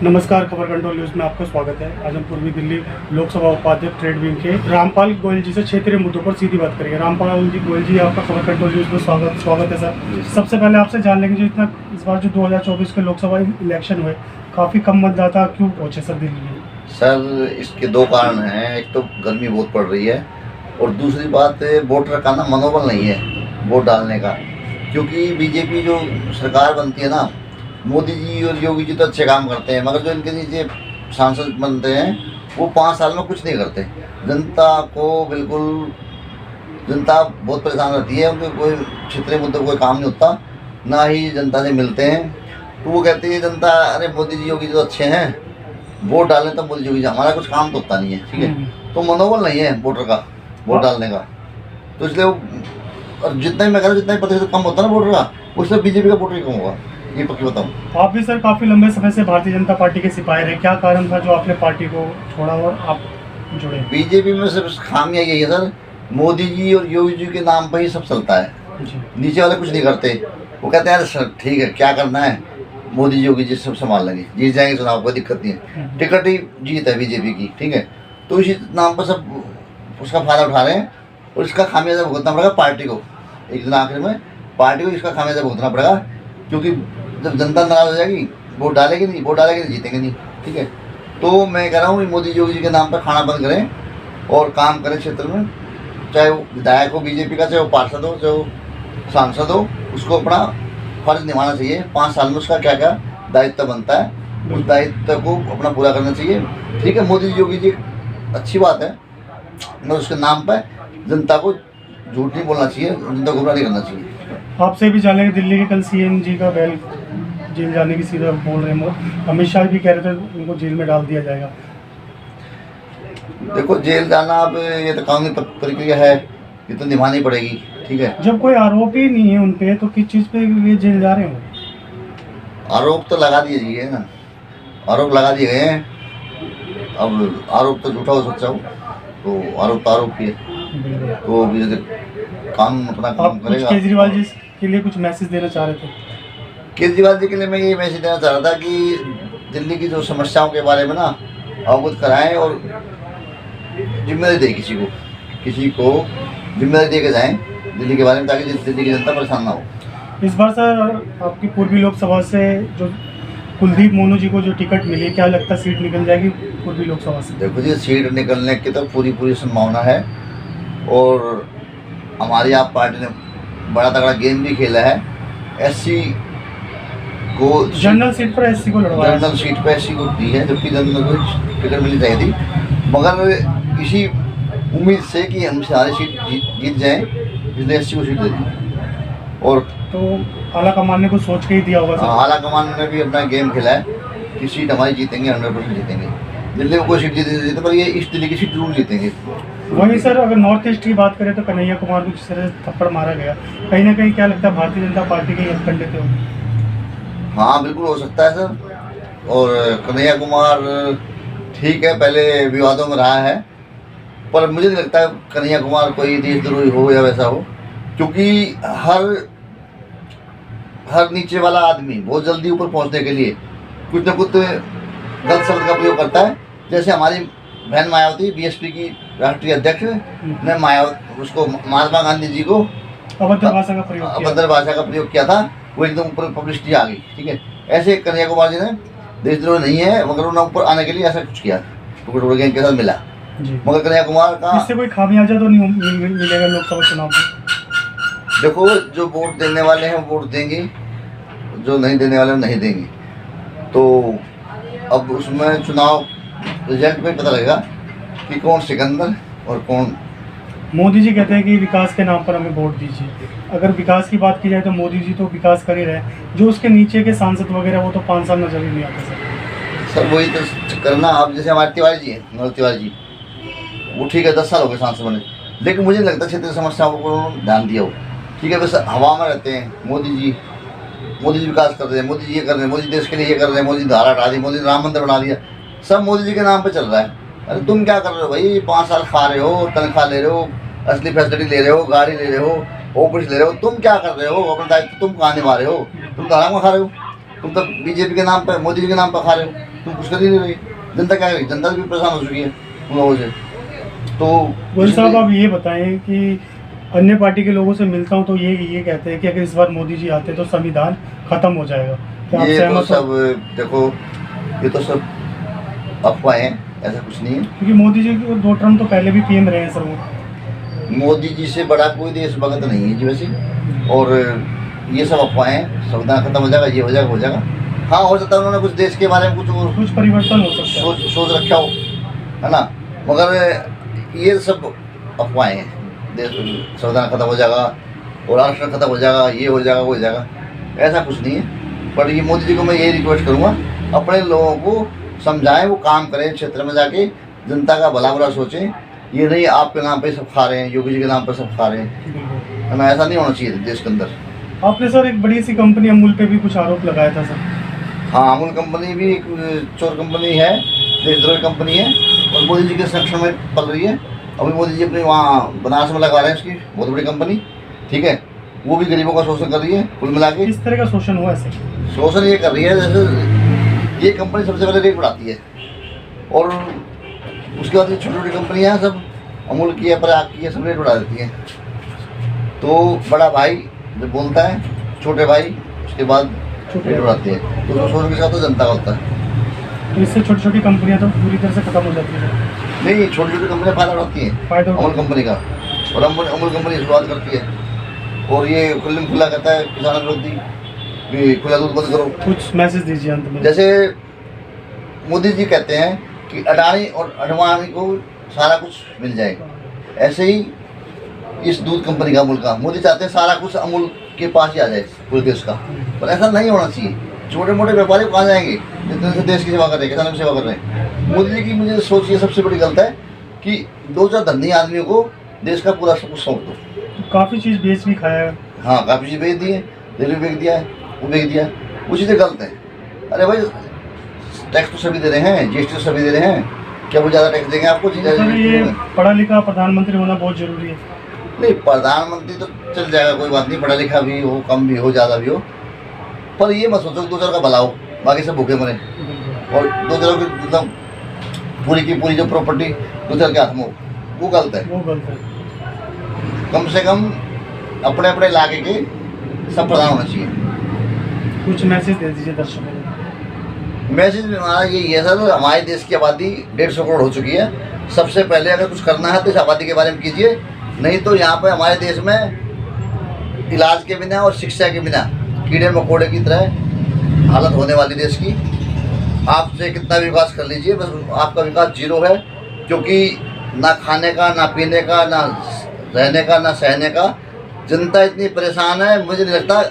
नमस्कार, खबर control news में आपका स्वागत है। आज हम पूर्वी दिल्ली लोकसभा उपाध्यक्ष ट्रेड विंग के रामपाल गोयल जी से क्षेत्रीय मुद्दों पर सीधी बात करेंगे। रामपाल जी गोयल जी, आपका खबर कंट्रोल न्यूज़ में स्वागत है सर। सबसे पहले आपसे जान लेंगे, जो इस बार जो 2024 के लोकसभा इलेक्शन हुए, काफ़ी कम मतदाता क्यों पहुँचे सर दिल्ली में? सर, इसके दो कारण हैं। एक तो गर्मी बहुत पड़ रही है और दूसरी बात वोटर का ना मनोबल नहीं है वोट डालने का। क्योंकि बीजेपी जो सरकार बनती है ना, मोदी जी और योगी जी तो अच्छे काम करते हैं, मगर जो इनके नीचे सांसद बनते हैं वो 5 साल में कुछ नहीं करते। जनता बहुत परेशान रहती है, उनके कोई क्षेत्रीय मुद्दों कोई काम नहीं होता, ना ही जनता से मिलते हैं। तो वो कहती है जनता, अरे मोदी जी योगी जी तो अच्छे हैं, वोट डालें तो मोदी योगी जी, हमारा कुछ काम तो होता नहीं है। ठीक है, तो मनोबल नहीं है वोटर का वोट डालने का। तो इसलिए और जितना ही मैं कह रहा हूँ, जितना ही प्रतिशत कम होता है ना वोटर का, उससे बीजेपी का वोटर ही कम होगा, ये पक्की बताऊँ। आप भी सर काफ़ी लंबे समय से भारतीय जनता पार्टी के सिपाही रहे, क्या कारण था जो आपने पार्टी को छोड़ा और आप जुड़े? बीजेपी में सिर्फ खामियां यही है सर, मोदी जी और योगी जी के नाम पर ही सब चलता है, नीचे वाले कुछ नहीं करते। वो कहते हैं सर ठीक है, क्या करना है, मोदी जी योगी जी सब संभाल लेंगे, जीत जाएंगे चुनाव, कोई दिक्कत नहीं है, टिकट ही जीत है बीजेपी की। ठीक है, तो इसी नाम पर सब उसका फायदा उठा रहे हैं और इसका खामियाजा भुगतना पड़ेगा पार्टी को। एक दिन आखिर में पार्टी को इसका खामियाजा भुगतना पड़ेगा, क्योंकि जब जनता नाराज हो जाएगी, वोट डालेगी नहीं, जीतेंगे नहीं। ठीक है, तो मैं कह रहा हूँ मोदी योगी जी के नाम पर खाना बंद करें और काम करें क्षेत्र में, चाहे वो विधायक हो बीजेपी का, चाहे वो पार्षद हो, चाहे वो सांसद हो, उसको अपना फर्ज निभाना चाहिए। 5 साल में उसका क्या क्या दायित्व बनता है, उस दायित्व को अपना पूरा करना चाहिए। ठीक है, मोदी योगी जी अच्छी बात है, मगर उसके नाम पर जनता को झूठ नहीं बोलना चाहिए, जनता को गुमराह नहीं करना चाहिए। आपसे भी जानेंगे, दिल्ली के कल सीएम जी का बैल जेल जाने की सीधा बोल रहे हैं, अमित शाह भी कह रहे थे उनको जेल में डाल दिया जाएगा। देखो, जेल जाना अब ये तो कानूनी प्रक्रिया है, ये तो निभानी पड़ेगी। ठीक है, जब कोई आरोप ही नहीं है उन पे, तो किस चीज़ पे ये जेल जा रहे हैं? आरोप तो लगा दिए गए ना, आरोप लगा दिए गए हैं। अब आरोप तो झूठा हो सच्चा हो, तो आरोप ही है, तो कानून अपना काम करेगा। केजरीवाल जी के लिए कुछ मैसेज देना चाह रहे थे? केजरीवाल जी के लिए मैं ये मैसेज देना चाह रहा था कि दिल्ली की जो समस्याओं के बारे में ना अवगत कराएं और जिम्मेदारी दें, किसी को जिम्मेदारी दे के जाएँ दिल्ली के बारे में, ताकि दिल्ली की जनता परेशान ना हो। इस बार सर आपकी पूर्वी लोकसभा से जो कुलदीप मोनू जी को जो टिकट मिली, क्या लगता है सीट निकल जाएगी पूर्वी लोकसभा से? देखो जी, सीट निकलने की तो पूरी संभावना है और हमारी आप पार्टी ने बड़ा तगड़ा गेम भी खेला है। एससी को जनरल सीट पर एससी को लड़वाया, जनरल सीट पर एससी को दी है, जबकि जनरल को टिकट मिलनी चाहिए थी, मगर इसी उम्मीद से कि हम सारी सीट जीत जाएं, इसलिए एससी को सीट दे दी। और तो आला कमान ने कुछ सोच के ही दिया होगा सर? आला कमान ने भी अपना गेम खेला है कि सीट हमारी जीतेंगे, 100% जीतेंगे। दिल्ली में कोई सीट जीते, पर ये इस दिल्ली की सीट जरूर जीतेंगे। वहीं सर अगर नॉर्थ ईस्ट की बात करें तो कन्हैया कुमार को जिस तरह से थप्पड़ मारा गया, कहीं ना कहीं क्या लगता है भारतीय जनता पार्टी के हथकंडे थे? हाँ, बिल्कुल हो सकता है सर। और कन्हैया कुमार ठीक है, पहले विवादों में रहा है, पर मुझे नहीं लगता कन्हैया कुमार कोई देशद्रोही हो या वैसा हो, क्योंकि हर नीचे वाला आदमी बहुत जल्दी ऊपर पहुंचने के लिए कुछ न कुछ गलत शब्द का प्रयोग करता है। जैसे हमारी बहन मायावती, बीएसपी की राष्ट्रीय अध्यक्ष ने उसको महात्मा गांधी जी को अभद्र भाषा का प्रयोग किया था, वो एकदम ऊपर पब्लिसिटी आ गई। ठीक है, ऐसे कन्हैया कुमार जी ने देशद्रोह नहीं है, मगर उन्होंने ऊपर आने के लिए ऐसा कुछ किया, टुकड़े गैंग के साथ मिला। मगर कन्हैया कुमार का इससे कोई खामियाजा तो नहीं मिलेगा लोकसभा चुनाव में? देखो, जो वोट देने वाले हैं वोट देंगे, जो नहीं देने वाले नहीं देंगे। तो अब उसमें चुनाव रिजल्ट में पता लगेगा कि कौन सिकंदर और कौन। मोदी जी कहते हैं कि विकास के नाम पर हमें वोट दीजिए। अगर विकास की बात की जाए तो मोदी जी तो विकास कर ही रहे, जो उसके नीचे के सांसद वगैरह वो तो 5 साल नजर ही नहीं आते सर। वही तो करना। अब जैसे हमारे तिवारी जी हैं, मनोज तिवारी जी, वो ठीक है 10 साल हो गए सांसद बने, लेकिन मुझे नहीं लगता क्षेत्रीय समस्याओं को उन्होंने ध्यान दिया हो। ठीक है, बस हवा में रहते हैं। मोदी जी विकास कर रहे हैं, मोदी जी ये कर रहे हैं, मोदी देश के लिए ये कर रहे हैं, मोदी धारा हटा दी, मोदी राम मंदिर बना दिया, सब मोदी जी के नाम पे चल रहा है। अरे तुम क्या कर रहे हो भाई? 5 साल खा रहे हो, तनख्वाह ले रहे हो, असली फैसिलिटी ले रहे हो, गाड़ी ले रहे हो, ऑफिस ले रहे हो, तुम क्या कर रहे हो? अपना दायित्व तुम कहाँ निभा रहे हो? तुम तो आराम खा रहे हो, तुम तो बीजेपी के नाम पर, मोदी जी के नाम पर खा रहे हो। तुम कुछ कर ही नहीं रही। जनता क्या करेगी? जनता भी परेशान हो चुकी है उन लोगों से। तो गोयल साहब आप ये बताएं कि अन्य पार्टी के लोगों से मिलता हूं तो ये कहते हैं कि अगर इस बार मोदी जी आते तो संविधान खत्म हो जाएगा। क्या आप ये तो सहमत हो? सब देखो, ये तो सब अफवाह हैं, ऐसा कुछ नहीं है। क्योंकि मोदी जी 2 टर्म तो पहले भी पीएम रहे हैं सर वो। मोदी जी से बड़ा कोई देशभक्त नहीं है जी वैसे। और ये सब अफवाहें, संविधान खत्म हो जाएगा, ये हो जाएगा, हो जाएगा। हाँ, हो सकता है उन्होंने कुछ देश के बारे में कुछ परिवर्तन हो सकता है, सोच रखा हो, है ना। मगर ये सब अफवाहें हैं। देश संविधान खत्म हो जाएगा और आरक्षण खत्म हो जाएगा, ये हो जाएगा, वो हो जाएगा, ऐसा कुछ नहीं है। पर ये मोदी जी को मैं यही रिक्वेस्ट करूँगा, अपने लोगों को समझाएं, वो काम करें, क्षेत्र में जाके जनता का भला बुरा सोचें। ये नहीं आपके नाम पे सब खा रहे हैं, योगी जी के नाम पे सब खा रहे हैं, है ना। ऐसा नहीं होना चाहिए देश के अंदर। आपने सर एक बड़ी सी कंपनी अमूल पे भी कुछ आरोप लगाया था सर। हाँ, अमूल कंपनी भी एक चोर कंपनी है, देशद्रोही कंपनी है और मोदी जी के संरक्षण में पल रही है। अभी मोदी जी अपने वहाँ बनारस में लगा रहे हैं उसकी बहुत बड़ी कंपनी, ठीक है। वो भी गरीबों का शोषण कर रही है कुल मिला के। किस तरह का शोषण हुआ है सर? शोषण ये कर रही है, जैसे ये कंपनी सबसे पहले रेट बढ़ाती है और उसके बाद ये छोटी छोटी कंपनियाँ सब अमूल की है, पराग की है, सब रेट बढ़ा देती हैं। तो बड़ा भाई जब बोलता है, छोटे भाई उसके बाद रेट बढ़ाते हैं, तो शोषण के साथ तो जनता का होता है। तो इससे छोटी छोटी कंपनियां तो पूरी तरह से खत्म हो जाती है। नहीं, छोटी छोटी कंपनियाँ फायदा उठाती हैं अमूल कंपनी का, और अमूल कंपनी शुरुआत करती है और ये खुल्लम खुल्ला कहता है किसान विरोधी भी खुला दूध बंद करो। कुछ मैसेज दीजिए अंत में। जैसे मोदी जी कहते हैं कि अडानी और अडवाणी को सारा कुछ मिल जाए, ऐसे ही इस दूध कंपनी का, अमूल का, मोदी चाहते हैं सारा कुछ अमूल के पास ही आ जाए पूरे देश का। पर ऐसा नहीं होना चाहिए। छोटे मोटे व्यापारी कहाँ जाएंगे जितने से देश की सेवा कर रहे हैं, किसानों की सेवा कर रहे हैं। मोदी जी की मुझे सोच ये सबसे बड़ी गलत है कि 2-4 धनी आदमियों को देश का पूरा सब कुछ सौंप दो। काफ़ी चीज़ बेच भी खाया है। हाँ, काफ़ी चीज़ बेच दी है, रेलवे बेच दिया है, वो बेच दिया, वो चीज़ें गलत है। अरे भाई, टैक्स तो सभी दे रहे हैं, जीएसटी तो सभी दे रहे हैं, क्या वो ज़्यादा टैक्स देंगे आपको? सर ये पढ़ा लिखा प्रधानमंत्री होना बहुत जरूरी है। नहीं, प्रधानमंत्री तो चल जाएगा, कोई बात नहीं, पढ़ा लिखा भी हो, कम भी हो, ज़्यादा भी हो, पर ये मत सोचो 2-4 का भला हो, बाकी सब भूखे मरे और 2-4 की मतलब पूरी की पूरी जो प्रॉपर्टी 2-4 के हाथ में हो, वो गलत है। वो गलत है। कम से कम अपने अपने इलाके के सब प्रधान होना चाहिए। कुछ मैसेज दे दीजिए दर्शकों को। मैसेज हमारा यही है सर, हमारे देश की आबादी 150 करोड़ हो चुकी है। सबसे पहले अगर कुछ करना है तो इस आबादी के बारे में कीजिए, नहीं तो यहाँ पर हमारे देश में इलाज के बिना और शिक्षा के बिना कीड़े मकोड़े की तरह हालत होने वाली देश की। आपसे कितना भी विकास कर लीजिए, बस आपका विकास जीरो है, क्योंकि ना खाने का, ना पीने का, ना रहने का, ना सहने का। जनता इतनी परेशान है, मुझे नहीं लगता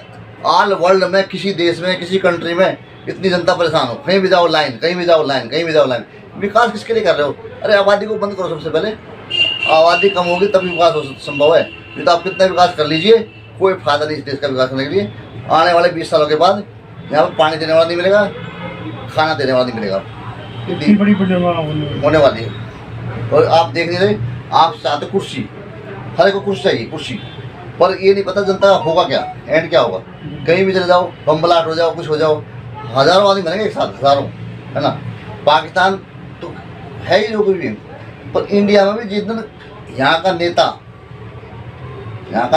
ऑल वर्ल्ड में किसी देश में, किसी कंट्री में इतनी जनता परेशान हो। कहीं भी जाओ लाइन, कहीं भी जाओ लाइन, कहीं भी जाओ लाइन। विकास किसके लिए कर रहे हो? अरे आबादी को बंद करो सबसे पहले, आबादी कम होगी तभी विकास संभव है। नहीं तो आप कितना विकास कर लीजिए, कोई फायदा नहीं इस देश का विकास करने के लिए। आने वाले 20 सालों के बाद यहाँ पर पानी देने वाला नहीं मिलेगा, खाना देने वाला नहीं मिलेगा, इतनी बड़ी होने वाली है। और आप देख नहीं रहे, आप चाहते कुर्सी, हर एक को कुर्सी चाहिए, कुर्सी, पर ये नहीं पता जनता होगा क्या, एंड क्या होगा। कहीं भी चले जाओ, बम्बलाट हो जाओ, कुछ हो जाओ, हज़ारों आदमी बनेंगे एक साथ, हज़ारों, है ना। पाकिस्तान तो है ही जो कोई भी, पर इंडिया में भी जिस दिन यहाँ का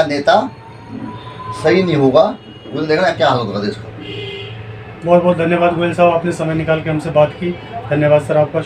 नेता सही नहीं होगा, उस देखना क्या हाल होगा देश का। बहुत बहुत धन्यवाद गोयल साहब, आपने समय निकाल के हमसे बात की। धन्यवाद सर आपका।